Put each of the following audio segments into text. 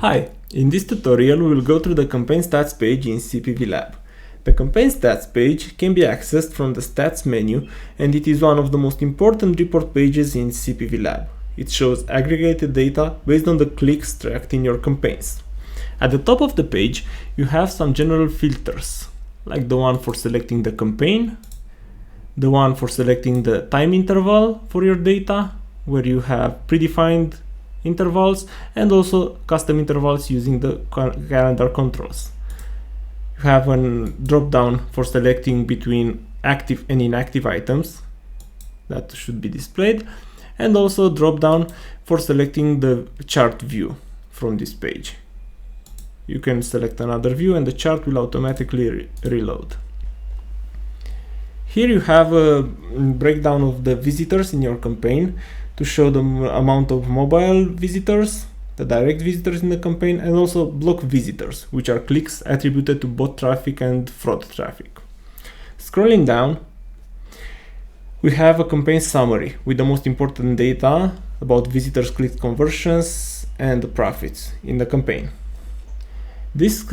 Hi, in this tutorial we will go through the campaign stats page in CPV Lab. The campaign stats page can be accessed from the stats menu, and it is one of the most important report pages in CPV Lab. It shows aggregated data based on the clicks tracked in your campaigns. At the top of the page you have some general filters, like the one for selecting the campaign, the one for selecting the time interval for your data, where you have predefined intervals and also custom intervals using the calendar controls. You have a drop down for selecting between active and inactive items that should be displayed, and also drop down for selecting the chart view from this page. You can select another view and the chart will automatically reload. Here you have a breakdown of the visitors in your campaign to show the amount of mobile visitors, the direct visitors in the campaign, and also block visitors, which are clicks attributed to bot traffic and fraud traffic. Scrolling down, we have a campaign summary with the most important data about visitors, click conversions, and the profits in the campaign. This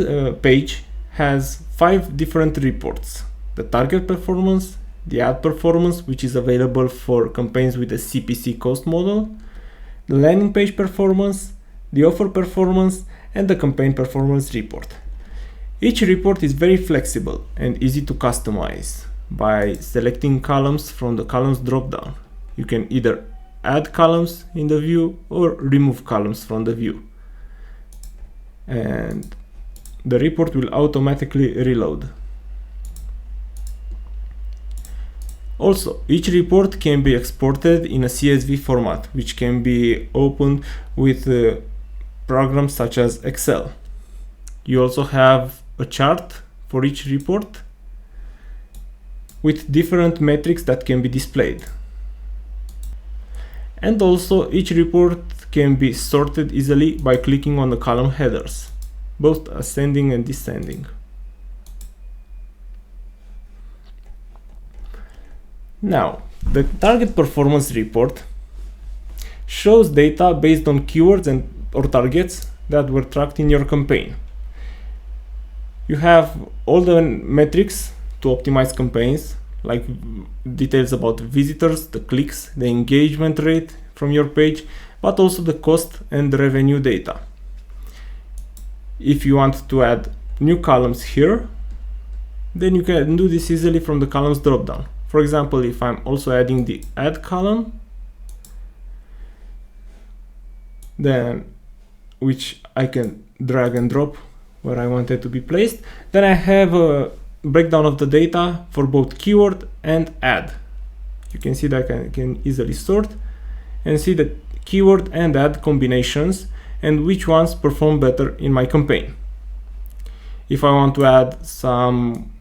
page has 5 different reports: the target performance, the ad performance, which is available for campaigns with a CPC cost model, the landing page performance, the offer performance, and the campaign performance report. Each report is very flexible and easy to customize by selecting columns from the columns dropdown. You can either add columns in the view or remove columns from the view, and the report will automatically reload. Also, each report can be exported in a CSV format, which can be opened with programs such as Excel. You also have a chart for each report with different metrics that can be displayed. And also, each report can be sorted easily by clicking on the column headers, both ascending and descending. Now, the target performance report shows data based on keywords or targets that were tracked in your campaign. You have all the metrics to optimize campaigns, like details about visitors, the clicks, the engagement rate from your page, but also the cost and the revenue data. If you want to add new columns here, then you can do this easily from the columns dropdown. For example, if I'm also adding the add column, then which I can drag and drop where I want it to be placed, then I have a breakdown of the data for both keyword and ad. You can see that I can easily sort and see the keyword and ad combinations and which ones perform better in my campaign. If I want to add some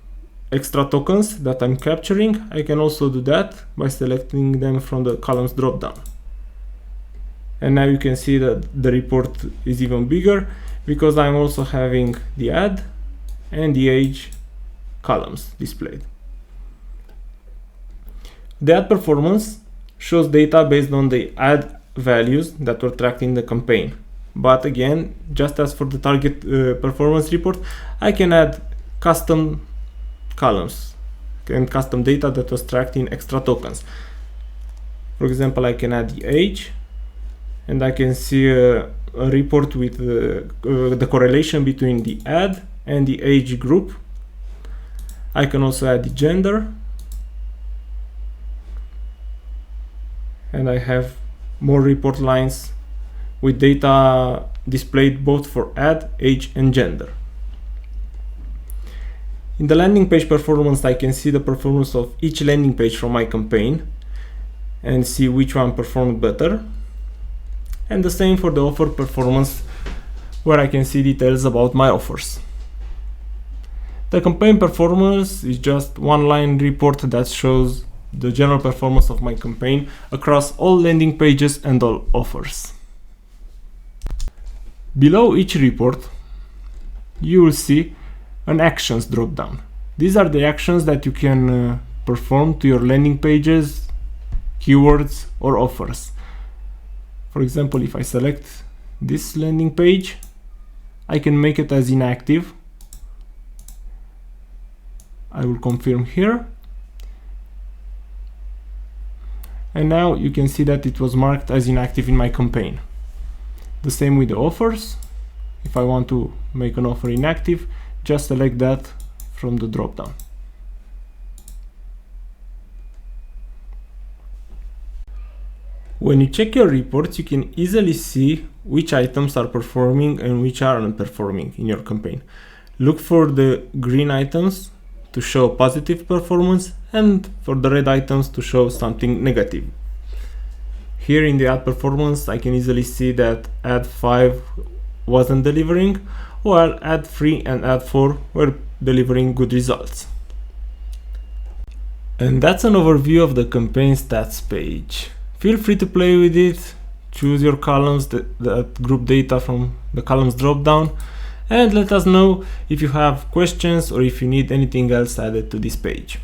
extra tokens that I'm capturing, I can also do that by selecting them from the columns dropdown. And now you can see that the report is even bigger because I'm also having the ad and the age columns displayed. The ad performance shows data based on the ad values that were tracked in the campaign. But again, just as for the target performance report, I can add custom columns and custom data that was tracked in extra tokens. For example, I can add the age, and I can see a report with the correlation between the ad and the age group. I can also add the gender, and I have more report lines with data displayed both for ad, age, and gender. In the landing page performance, I can see the performance of each landing page from my campaign and see which one performed better. And the same for the offer performance, where I can see details about my offers. The campaign performance is just one line report that shows the general performance of my campaign across all landing pages and all offers. Below each report, you will see an actions drop down. These are the actions that you can perform to your landing pages, keywords, or offers. For example, if I select this landing page, I can make it as inactive. I will confirm here. And now you can see that it was marked as inactive in my campaign. The same with the offers. If I want to make an offer inactive, just select that from the drop-down. When you check your reports, you can easily see which items are performing and which are not performing in your campaign. Look for the green items to show positive performance and for the red items to show something negative. Here in the ad performance, I can easily see that ad 5 wasn't delivering, while ad 3 and ad 4 were delivering good results. And that's an overview of the campaign stats page. Feel free to play with it, choose your columns, that group data from the columns drop down, and let us know if you have questions or if you need anything else added to this page.